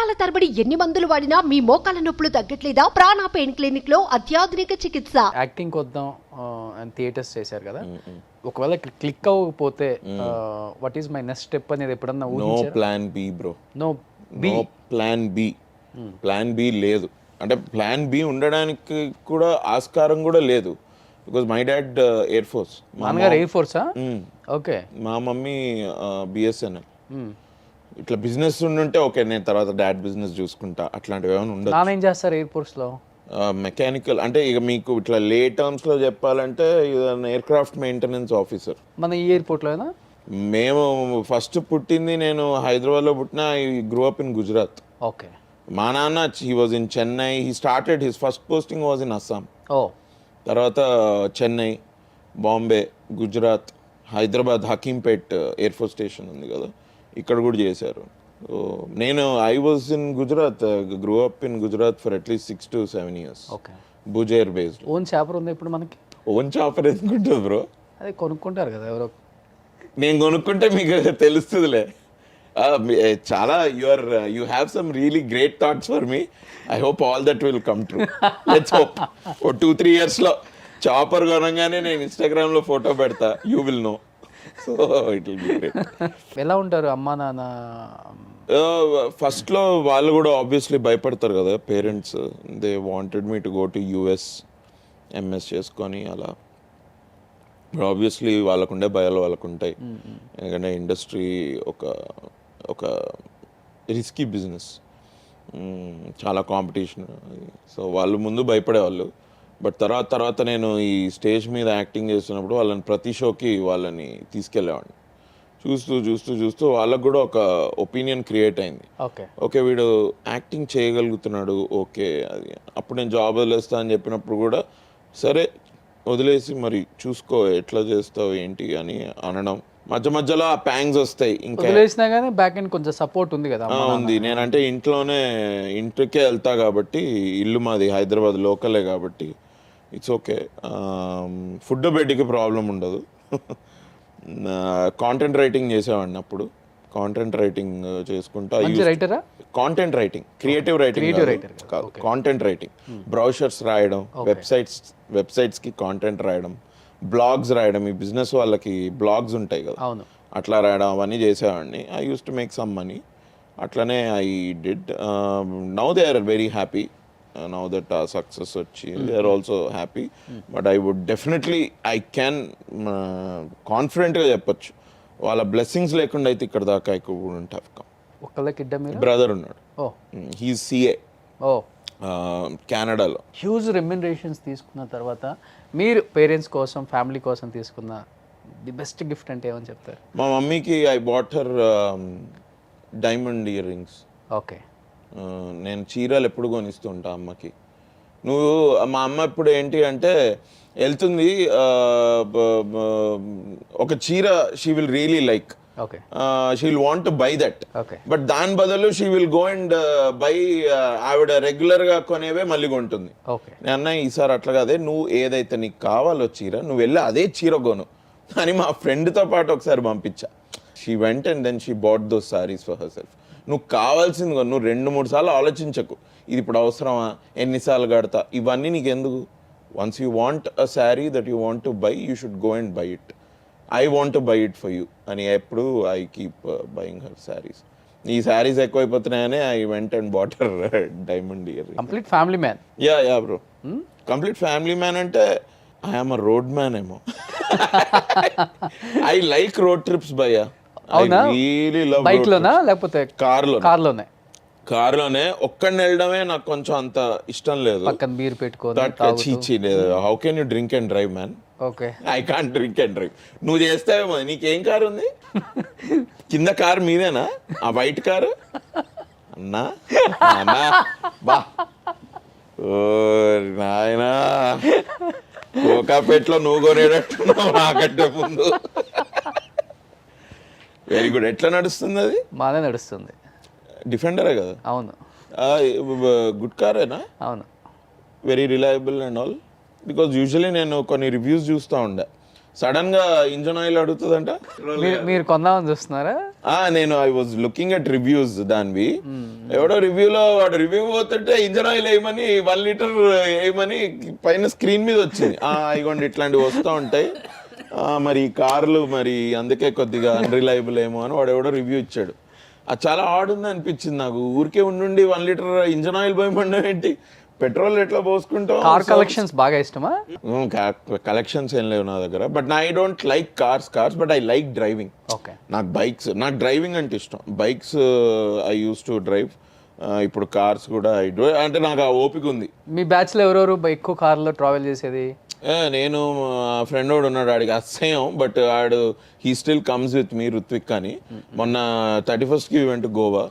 సంవత్సరాల తరబడి ఎన్ని మందులు వాడినా మీ మోకాల నొప్పులు తగ్గట్లేదా? ప్రాణ పెయిన్ క్లినిక్ లో అత్యాధునిక చికిత్స. యాక్టింగ్ వద్దాం అండ్ థియేటర్స్ చేశారు కదా, ఒకవేళ క్లిక్ అవ్వకపోతే what is my next step అనేది ఎప్పుడన్నా ఊహించారా? No plan B bro. No B. Plan B లేదు. అంటే ప్లాన్ బి ఉండడానికి కూడా ఆస్కారం కూడా లేదు. Because my dad air force. నాన్నగారు ఎయిర్ ఫోర్సా? ఓకే. మా మమ్మీ బిఎస్ఎన్ఎల్. ఇట్లా బిజినెస్ ఉండుంటే ఓకే, నేను తర్వాత డాడ్ బిజినెస్ చూసుకుంటా, అట్లాంటివి ఏమైనా ఉండదు. నాన్న ఏం చేస్తారు ఎయిర్ ఫోర్స్లో? మెకానికల్. అంటే ఇక మీకు ఇట్లా లే టర్మ్స్లో చెప్పాలంటే ఎయిర్ క్రాఫ్ట్ మెయింటెనెన్స్ ఆఫీసర్. మన ఈ ఎయిర్పోర్ట్లోనా? మేము ఫస్ట్ పుట్టింది నేను హైదరాబాద్లో పుట్టిన. I grow up in Gujarat. Okay. మా నాన్న he was in Chennai. He started his first posting was in Assam. Oh. తర్వాత Chennai, Bombay, Gujarat, Hyderabad Hakimpet air force station ఉంది కదా, ఇక్కడ కూడా చేశారు. సో నేను I was in Gujarat, grow up in Gujarat for at least 6 to 7 years. Okay. Bhuj air based. Own chopper ఉంది ఇప్పుడు మనకి. ఓన్ చాపర్ ఎందుకుంటుంది బ్రో? అదే కొనుక్కుంటారు కదా ఎవరో. నేను కొనుక్కుంటే మీకు తెలుస్తుందిలే. చాలా you have some really great thoughts for me. I hope all that will come true. Let's hope. Oh 2-3 yearsలో చాపర్ కొనగానే నేను ఇన్స్టాగ్రామ్లో ఫోటో పెడతా. You will know. So it will be great. ఎలా ఉంటారు అమ్మా నాన్న? ఫస్ట్లో వాళ్ళు కూడా ఆబ్వియస్లీ భయపడతారు కదా parents. They wanted me to go to US MS చేసుకొని అలా. ఆబ్వియస్లీ వాళ్ళకుండే భయాలు వాళ్ళకు ఉంటాయి. ఎందుకంటే ఇండస్ట్రీ ఒక రిస్కీ బిజినెస్, చాలా కాంపిటీషన్. సో వాళ్ళు ముందు భయపడేవాళ్ళు. బట్ తర్వాత నేను ఈ స్టేజ్ మీద యాక్టింగ్ చేస్తున్నప్పుడు వాళ్ళని ప్రతి షోకి వాళ్ళని తీసుకెళ్ళేవాడిని. చూస్తూ వాళ్ళకు కూడా ఒక ఒపీనియన్ క్రియేట్ అయింది. ఓకే వీడు యాక్టింగ్ చేయగలుగుతున్నాడు, ఓకే అది. అప్పుడు నేను జాబ్ వదిలేస్తా అని చెప్పినప్పుడు కూడా సరే వదిలేసి మరి చూసుకో ఎట్లా చేస్తావు ఏంటి అని అనడం. మధ్యలో ఆ ప్యాంగ్స్ వస్తాయి. ఇంకా వదిలేసినా కానీ బ్యాక్ ఎండ్ కొంచెం సపోర్ట్ ఉంది కదా. ఉంది. నేనంటే ఇంటికే వెళ్తా కాబట్టి, ఇల్లు మాది హైదరాబాద్ లోకలే కాబట్టి ఇట్స్ ఓకే. ఫుడ్ బెడ్కి ప్రాబ్లం ఉండదు. కాంటెంట్ రైటింగ్ చేసేవాడిని అప్పుడు. కాంటెంట్ రైటింగ్ చేసుకుంటా. కాంటెంట్ రైటింగ్, క్రియేటివ్ రైటింగ్ కాదు, కాంటెంట్ రైటింగ్. బ్రౌషర్స్ రాయడం, వెబ్సైట్స్కి కాంటెంట్ రాయడం, బ్లాగ్స్ రాయడం. ఈ బిజినెస్ వాళ్ళకి బ్లాగ్స్ ఉంటాయి కదా, అట్లా రాయడం అవన్నీ చేసేవాడిని. I use to make some money. అట్లనే I did. Now they are very happy. Now that ఆ సక్సెస్ వచ్చి they are also happy. But I would definitely I can కాన్ఫిడెంట్గా చెప్పొచ్చు, వాళ్ళ బ్లెస్సింగ్స్ లేకుండా అయితే ఇక్కడ దాకా I couldn't have come. Brother ఉన్నాడు, హీస్ సిఏ కెనడాలో. హ్యూజ్ రెమ్యునరేషన్స్ తీసుకున్న తర్వాత మీరు పేరెంట్స్ కోసం, ఫ్యామిలీ కోసం తీసుకున్న ది బెస్ట్ గిఫ్ట్ అంటే ఏమని చెప్తారు? మా మమ్మీకి I bought her diamond ear rings. Okay. నేను చీరలు ఎప్పుడు కొనిస్తూ ఉంటా అమ్మకి. మా అమ్మ ఇప్పుడు ఏంటి అంటే వెళ్తుంది, ఒక చీర she will really like, she will want to by that. But దాని బదులు she will go and by ఆవిడ రెగ్యులర్ గా కొనేవే మళ్ళీ కొంటుంది. నేను అన్న ఈసారి అట్లా కాదే, నువ్వు ఏదైతే నీకు కావాలో చీర నువ్వు వెళ్ళి అదే చీర కొను అని మా ఫ్రెండ్తో పాటు ఒకసారి పంపించా. She went and then she bought those saris for herself. నువ్వు కావాల్సింది కొను, నువ్వు 2-3 సార్లు ఆలోచించకు, ఇది ఇప్పుడు అవసరమా, ఎన్నిసార్లు కడతా, ఇవన్నీ నీకు ఎందుకు. Once you want a sari that you want to buy, you should go and buy it. I want to buy it for you అని ఎప్పుడు I keep buying her saris. ఈ శారీస్ ఎక్కువైపోతున్నాయని I went and bought her diamond earring. Complete family man. Yeah bro, complete family man. అంటే I am a road man ఏమో. I like road trips భయ్యా. Bike లోనా లేకపోతే కార్లోనే ఒక్కడిని వెళ్ళడమే నాకు కొంచెం అంత ఇష్టం లేదు. పక్కన బీర్ పెట్టుకోని లేదు. How can you drink and drive man? Okay, I can't drink and drive. నువ్వు చేస్తావేమో. నీకేం కారు ఉంది? కింద కారు మీదేనా? ఆ వైట్ కారు అన్నా బా. ఓ నాయనా, కోకాపేట్లో నువ్వు కొనేటట్టున్నావు నాకంటే ముందు. Very good. ఎట్లా నడుస్తుంది అది? బాగానే నడుస్తుంది. డిఫెండరే కదా? అవును. గుడ్ కారేనా? అవును. Very reliable and all. Because usually నేను కొన్ని రివ్యూస్ చూస్తూ ఉండే, సడన్ గా ఇంజన్ ఆయిల్ అడుగుతుందంట. మీరు కొందామని చూస్తున్నారా? నేను I was looking at reviews దానివి. ఎవడో రివ్యూలో వాడు రివ్యూ పోతుంటే ఇంజన్ ఆయిల్ వేయమని 1 లీటర్ వేయమని పైన స్క్రీన్ మీద వచ్చింది. ఇగోండి ఇట్లాంటివి వస్తూ ఉంటాయి మరి కార్లు, మరి అందుకే కొద్దిగా అన్రిలయబుల్ ఏమో అని వాడు ఎవడో రివ్యూ ఇచ్చాడు. అది చాలా ఆడ్ ఉంది అనిపించింది నాకు. ఊరికే ఉండి 1 లీటర్ ఇంజన్ ఆయిల్ పోయమండం ఏంటి, పెట్రోల్ ఎట్లా పోసుకుంటాం. కార్ కలెక్షన్స్ బాగా ఇష్టమా? కలెక్షన్స్ ఏం లేవు నా దగ్గర, but I don't like cars but I like driving. Okay. నాకు డ్రైవింగ్ అంటే ఇష్టం. Bikes I use to drive. ఇప్పుడు కార్స్ కూడా అంటే నాకు ఆ ఓపిక ఉంది. మీ బ్యాచ్ లో ఎవరెవరు ఎక్కువ కార్లో ట్రావెల్ చేసేది? నేను ఫ్రెండ్ వాడు ఉన్నాడు, ఆడికి అసహ్యం, బట్ ఆడు he still comes with me, Ruthvik అని. మొన్న 31st కి వెంట గోవా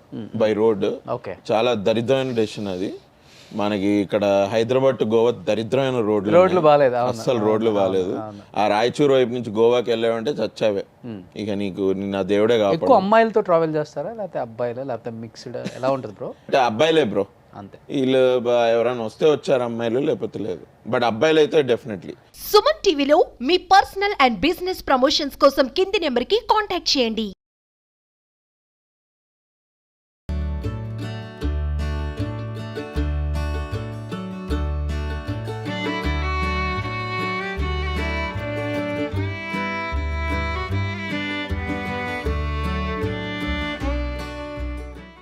బై రోడ్. ఓకే. చాలా దరిద్రమైన డెసిషన్ అది. మనకి ఇక్కడ హైదరాబాద్ టు గోవా దరిద్రమైన రోడ్లు బాగాలేదు, అస్సలు రోడ్లు బాగాలేదు. ఆ రాయచూరు వైపు నుంచి గోవాకి వెళ్ళావంటే చచ్చావే. ఇక నీకు నిన్న దేవుడే కాపాడు. ఎక్కువ అమ్మాయిలతో ట్రావెల్ చేస్తారా లేకపోతే అబ్బాయిలు, లేకపోతే మిక్స్డ్, ఎలా ఉంటుంది బ్రో? అంటే అబ్బాయిలే బ్రో, అంతే. వీళ్ళు ఎవరైనా వస్తే వచ్చారు అమ్మాయిలు, లేకపోతే లేదు. బట్ అబ్బాయిలు అయితే డెఫినెట్లీ. సుమన్ టీవీలో మీ పర్సనల్ అండ్ బిజినెస్ ప్రమోషన్స్ కోసం కింది నెంబర్కి కాంటాక్ట్ చేయండి.